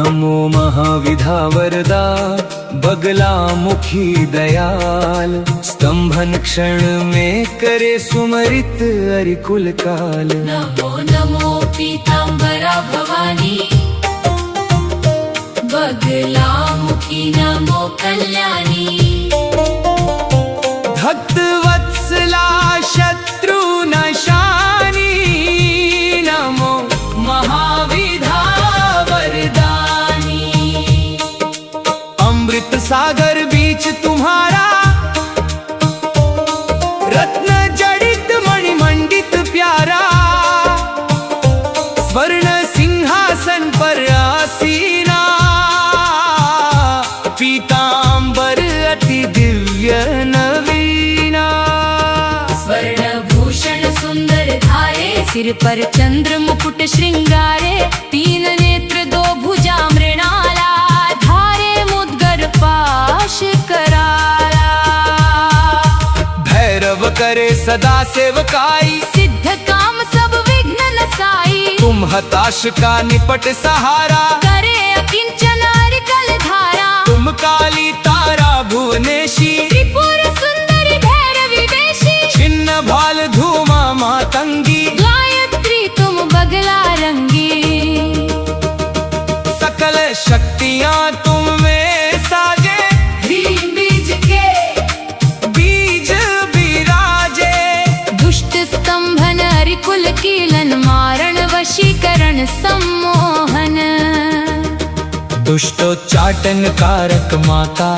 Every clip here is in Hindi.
नमो महाविधा वरदा बगला मुखी दयाल, स्तंभन क्षण में करे सुमरित अरिकुल काल। नमो नमो पीतांबरा भवानी, बगला मुखी नमो कल्याणी। भक्त वत्सला शत्रु नशानी, नमो महाविधा वरदानी। अमृत सागर बीच तुम्हारा, रत्न जड़ित मणिमंडित प्यारा। स्वर्ण सिंहासन पर आसीना, पीतांबर अति दिव्य नवीना। स्वर्ण भूषण सुंदर धारे, सिर पर चंद्र मुकुट श्रृंगारे। तीन नेत्र दो भुजा मृणाला, धारे मुद्गर पाश कराला। भैरव करे सदा सेवकाई, सिद्ध काम सब विघ्न नसाई। तुम हताश का निपट सहारा, करे अकिंचन अरिकल धारा। तुम काली तारा भुवनेशी, त्रिपुर सुंदरी भैरवी वेशी। छिन्न भाल धूमा मातंगी, गायत्री तुम बगला रंगी। सकल शक्तियां तुम में साजे, ह्रीं बीज के बीज विराजे। दुष्ट स्तंभन अरिकुल कीलन, मारण वशीकरण सम्मोहन। दुष्टोच्चाटन कारक माता,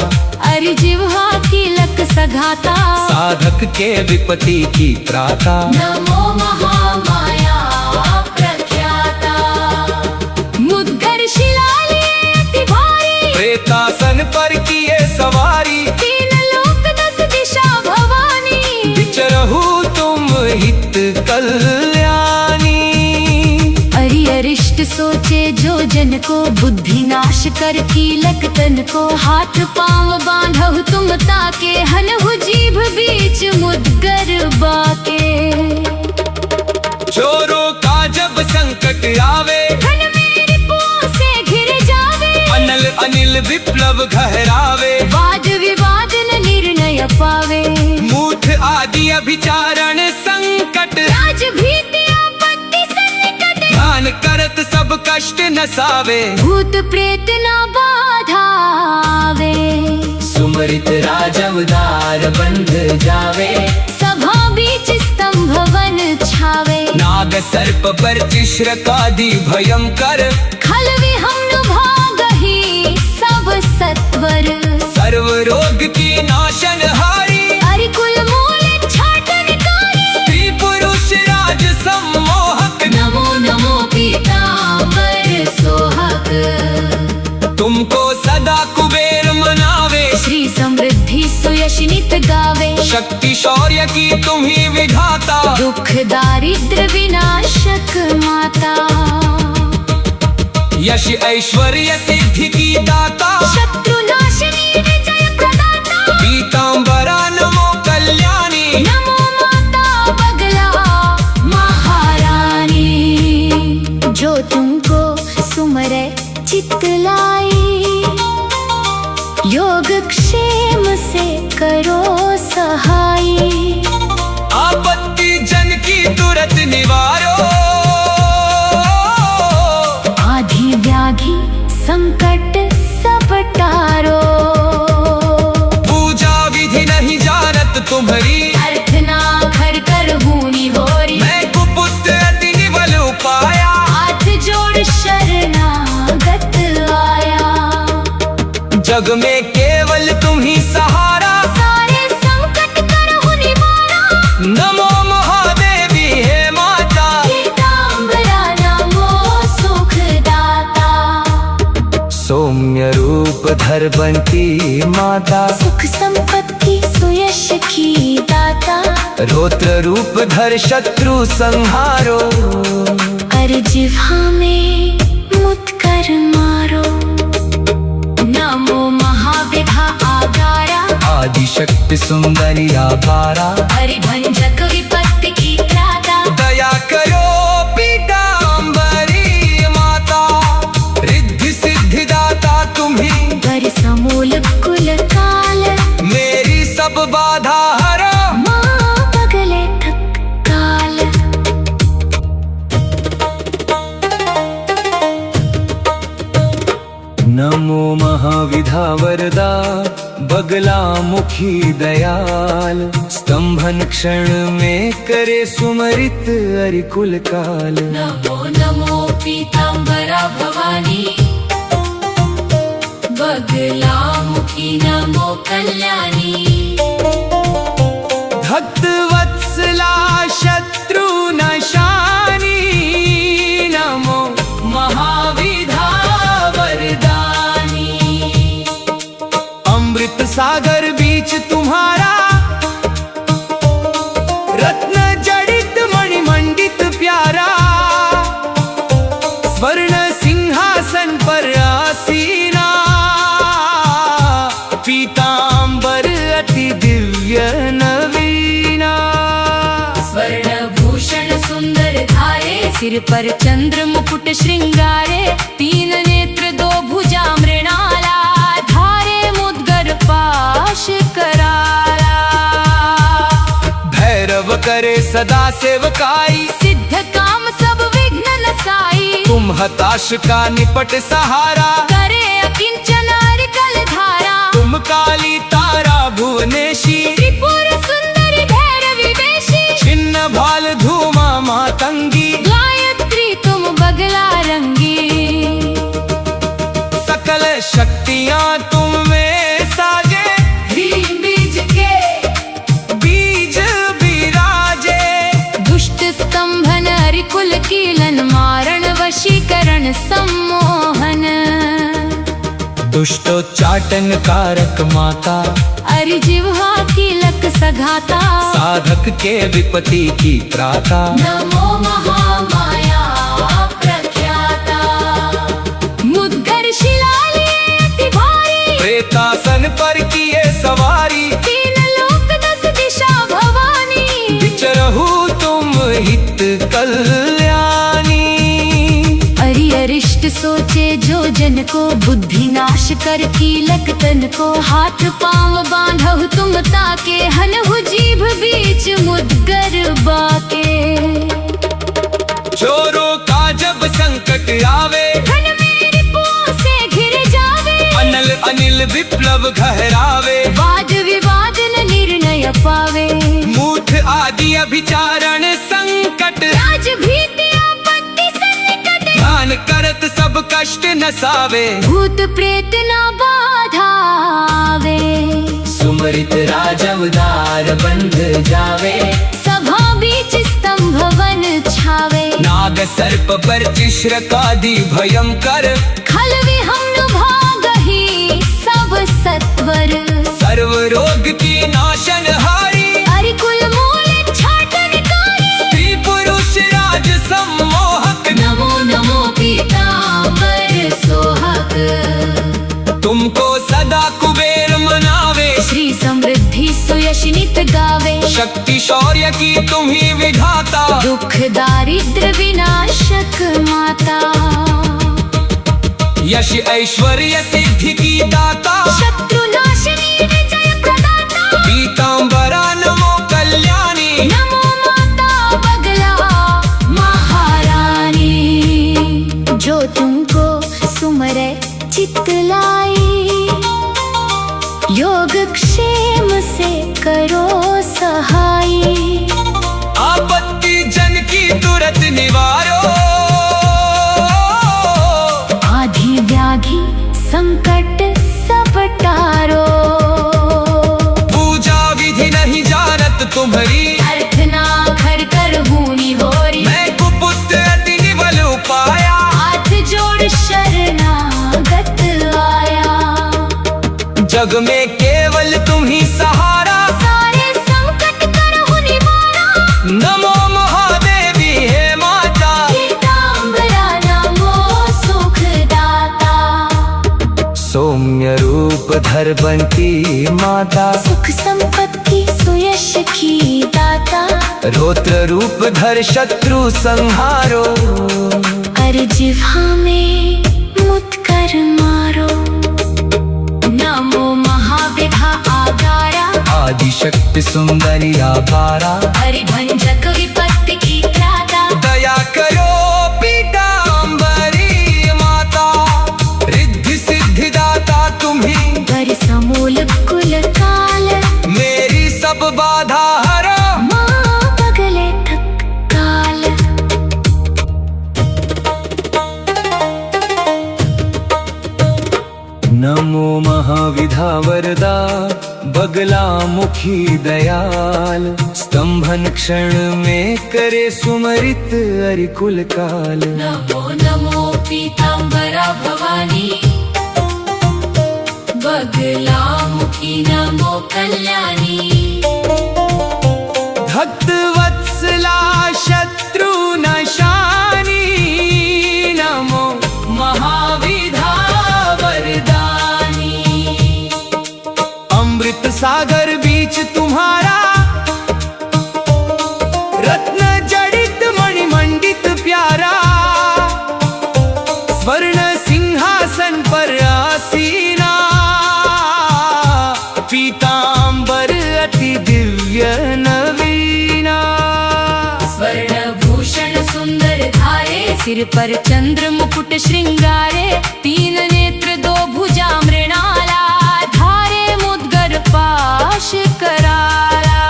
अरिजिह्वा कीलक सघाता। साधक के विपत्ति की त्राता। नमो महामाया प्रख्याता, मुद्गर शिलालेय अति भारी। प्रेतासन पर किए सवारी, तीन लोक दस दिशा भवानी। विचरहु तुम हित कल्याणी। अरि अरिष्ट सोचे जो जन को, बुद्धि नाश कर कीलक तन को। हाथ पांव बांधहु तुम ताके, हनहु जीभ बीच मुद्गर बाके। चोरों का जब संकट आवे, धन मेरे पांव से घिर जावे। अनल अनिल विप्लव घहरावे। वाद विवाद न निर्णय पावे। मूठ आदि अभिचारण संकट, राज भीति आपत्ति सन्निकट। ध्यान करत सब कष्ट नसावे। भूत प्रेत न बाधा आवे। सुमरित राजवदार बंध जावे। सभा बीच स्तंभ वन छावे। नाग सर्प पर चिश्रकादि भयंकर, खल विहंग भागहि सब सत्वर। सर्व रोग की नाशन हारी। अरिकुल मूल छाटनकारी। स्त्री पुरुष राज सम्मोहक, नमो नमो पीतांबर सोहक। तुमको सदा कुबेर मनावे। श्री समृद्धि सुयश नित गावे। शक्ति शौर्य की तुम ही विधाता, दुख दारिद्र विनाशक माता। यश ऐश्वर्य सिद्धि की दाता, शत्रु नाशिनी विजय प्रदाता। पीतांबरा नमो कल्याणी। नमो माता बगला महारानी, जो तुमको सुमरे चित्त लाई। योग क्षेम से करो सहाय। आपत्ति जन की तुरंत निवारो, आधि व्याधि संकट सब टारो। पूजा विधि नहीं जानत तुम्हारी, अर्थ ना घर कर हूनी होरी। मैं कुपुत अति निबल उपाया। हाथ जोड़ शरणागत आया। जग में केवल तुम ही सहारा, सारे संकट करहु निवारा। नमो महादेवी हे माता। पीतांबरा नमो सुखदाता। सौम्य रूप धर बनती माता, सुख संपत्ति सुयश की दाता। रौद्र रूप धर शत्रु संहारो। अरिजिह्वा में मुद्गर मारो। नमो महाविधा आगारा। आदि शक्ति सुंदरी आकारा। हरिभंजक विपत्ति की त्राता। दया करो पीतांबरी माता, रिद्धि सिद्धि वरदा बगला मुखी दयाल, स्तंभन क्षण में करे सुमरित अरिकुल काल। नमो नमो पीतांबरा भवानी, बगला मुखी नमो कल्याणी। भक्त वत्सला शत्रु नशानी, नमो महाविधा वरदानी। अमृत सागर बीच तुम्हारा, रत्न जड़ित मणिमंडित प्यारा। स्वर्ण सिंहासन पर आसीना, पीतांबर अति दिव्य नवीना। स्वर्ण भूषण सुंदर धारे, सिर पर चंद्र मुकुट श्रृंगारे। तीन नेत्र दो भुजा मृणाला, धारे मुद्गर पाश कराला। भैरव करे सदा सेवकाई, सिद्ध काम सब विघ्न नसाई। तुम हताश का निपट सहारा, करे अकिंचन अरिकल धारा। तुम काली तारा भुवनेशी, त्रिपुर सुंदरी भैरवी वेशी। छिन्न भाल धूमा मातंगी, गायत्री तुम बगला रंगी। सकल शक्तियां तुम में साजे। ह्रीं बीज के बीज विराजे, दुष्ट स्तंभन अरिकुल कीलन। मारण वशीकरण सम्मोहन, दुष्टोच्चाटन कारक माता। अरिजिह्वा कीलक सघाता। साधक के विपत्ति की त्राता। नमो महामाया प्रख्याता, मुद्गर शिलाली अति भारी। प्रेतासन पर किए सवारी, तीन लोक दस दिशा भवानी। विचरहु तुम हित कल्याणी। अरि अरिष्ट सोचे जो जन को, बुद्धि नाश कर कीलक तन को। हाथ पांव बांधहु तुम ताके, हनहु जीभ बीच मुद्गर बाके। चोरों का जब संकट आवे, धन मेरी पुआ से घिर जावे। अनल अनिल विप्लव गहरावे। वाद विवाद न निर्णय पावे। मूठ आदि अभिचारण संकट, राज भीति आपत्ति सन्निकट। ध्यान करत सब कष्ट नसावे। भूत प्रेत न बाधावे, सुमरित राजवदार बंध जावे। सभा बीच स्तंभ वन छावे। नाग सर्प पर चिश्रकादि भयंकर, खल विहंग भागहि सब सत्वर। सर्व रोग की नाशन हारी। अरिकुल मूल छाटनकारी, स्त्री पुरुष राज सम्मोहक। नमो नमो पीतांबर सोहक। तुमको सदा कुबेर मनावे, श्री समृद्धि सुयश नित गावे। शक्ति शौर्य की तुम ही विधाता। दुख दारिद्र विनाशक माता, यश ऐश्वर्य सिद्धि की दाता। शत्रु नाशिनी विजय प्रदाता। पीतांबरा नमो कल्याणी, नमो माता बगला महारानी। जो तुमको सुमरे चित्त लाई, योग क्षेम से करो सहाय। आपत्ति जन की तुरंत निवारो। आधि व्याधि संकट सब टारो। पूजा विधि नहीं जानत तुम्हारी, अर्थ ना खर कर हूनी होरी। मैं कुपुत्र अति निबल उपाया। हाथ जोड़ शरणागत आया। जग में केवल तुम ही सहारा, सारे संकट करहु निवारा। नमो महादेवी हे माता। पीतांबरा नमो सुखदाता। सौम्य रूप धर बनती माता, सुख संपत्ति सुयश की दाता। रौद्र रूप धर शत्रु संहारो। जिह्वा में मुत कर मारो। नमो महाविधा आगारा, आदिशक्ति सुंदरी आभारा। हरिभंजक विपत्ति की त्राता। दया करो पीतांबरी माता, रिद्धि सिद्धि दाता तुम्ही। वर बगला मुखी दयाल, स्तंभन क्षण में करे सुमरित अरिकुल काल। नमो नमो पीतांबरा भवानी, बगला मुखी नमो कल्याणी। भक्त वत्सला शत्रु नशानी, नमो महाविधा वरदानी। अमृत सागर बीच तुम्हारा, रत्न जड़ित मणिमंडित प्यारा। स्वर्ण सिंहासन पर आसीना, पीतांबर अति दिव्य नवीना। स्वर्ण भूषण सुंदर धारे, सिर पर चंद्र मुकुट श्रृंगारे। तीन नेत्र दो भुजा मृणाला, धारे मुद्गर पाश कराला।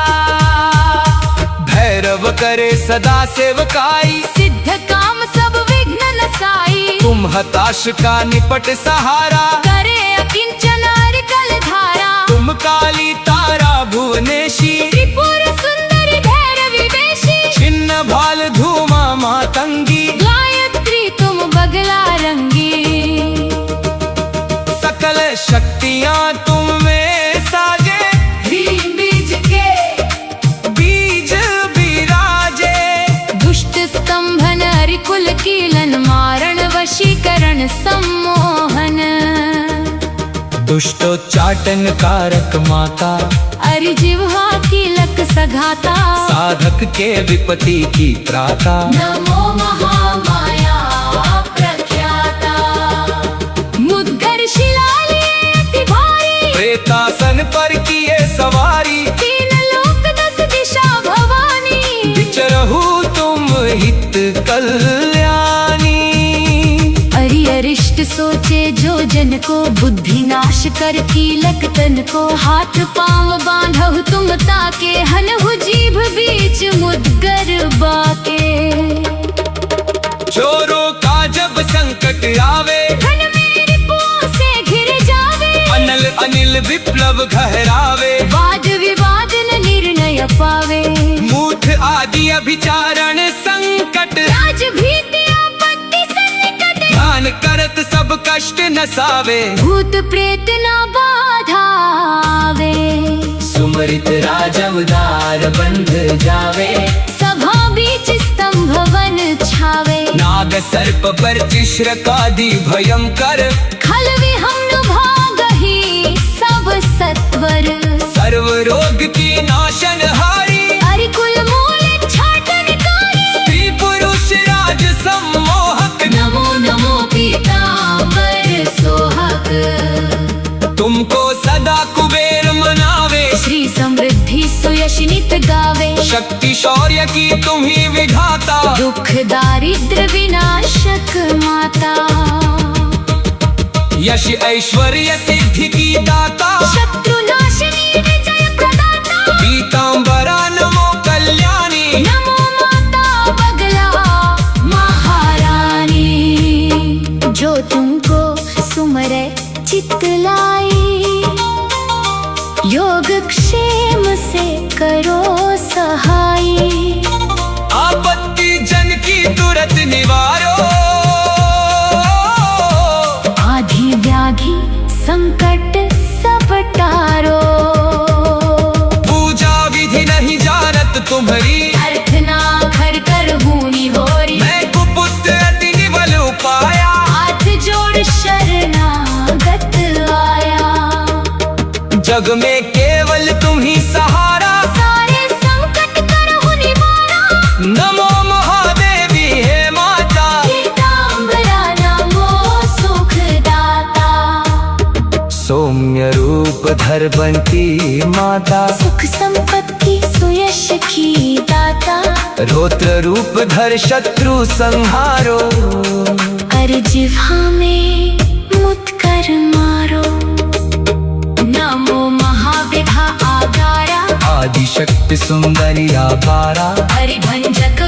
भैरव करे सदा सेवकाई, सिद्ध काम सब विघ्न नसाई। तुम हताश का निपट सहारा, करे अकिंचन अरिकल धारा। तुम काली तारा भुवनेशी, त्रिपुर सुंदरी भैरवी वेशी। छिन्न भाल धूमा मातंगी, गायत्री तुम बगला रंगी। सकल शक्तियां तुम में साजे, ह्रीं बीज के बीज विराजे। दुष्ट स्तंभन अरिकुल कीलन, मारण वशीकरण सम्मोहन। दुष्टोच्चाटन कारक माता, अरिजिह्वा कीलक सघाता। साधक के विपत्ति की त्राता। नमो महामाया प्रख्याता, मुद्गर शिलालेय अति भारी। प्रेतासन पर किए सवारी, तीन लोक दस दिशा भवानी। विचरहु तुम हित कल्याणी। अरि अरिष्ट सोचे जो जन को, बुद्धि नाश कर कीलक तन को। हाथ पांव बांधहु तुम ताके, हनहु जीभ बीच मुद्गर बाके। चोरों का जब संकट आवे, धन मेरे पांव से घिर जावे। अनल अनिल विप्लव घहरावे। वाद विवाद न निर्णय पावे। मूठ आदि अभिचारण संकट, राज भीति आपत्ति सन्निकट। ध्यान करत सब कष्ट नसावे। भूत प्रेत न बाधा आवे। सुमरित राजवदार बंध जावे। सभा बीच स्तंभ वन छावे। नाग सर्प पर चिश्रकादि भयंकर, खल विहंग भागहि सब सत्वर। सर्व रोग की नाशन हारी। अरिकुल मूल छाटनकारी। स्त्री पुरुष राज सम्मोहक, नमो नमो पीतांबर सोहक। तुमको सदा कुबेर मनावे। श्री समृद्धि सुयश नित गावे। शक्ति शौर्य की तुम ही विधाता। दुख दारिद्र विनाशक माता। यश ऐश्वर्य सिद्धि की दाता। शत्रु नाशिनी विजय प्रदाता। पीतांबरा नमो कल्याणी। नमो माता बगला महारानी। जो तुमको सुमरे चित्त लाई, योग क्षेम से करो सहाय। आपत्ति जन की तुरंत निवारो। आधि व्याधि संकट सब टारो। पूजा विधि नहीं जानत तुम्हारी। अर्थ ना घर कर हूनी होरी। मैं कुपुत्र अति निबल उपाया। हाथ जोड़ शरणागत आया। जग में केवल तुम ही सहारा। सारे संकट करहु निवारा। नमो महादेवी हे माता। पीतांबरा नमो सुखदाता। सौम्य रूप धर बनती माता। सुख संपत्ति सुयश की दाता। रौद्र रूप धर शत्रु संहारो। अरिजिह्वा में मुत कर मारो। नमो महाविधा आगारा। आदि शक्ति सुंदरी आकारा। हरिभंजक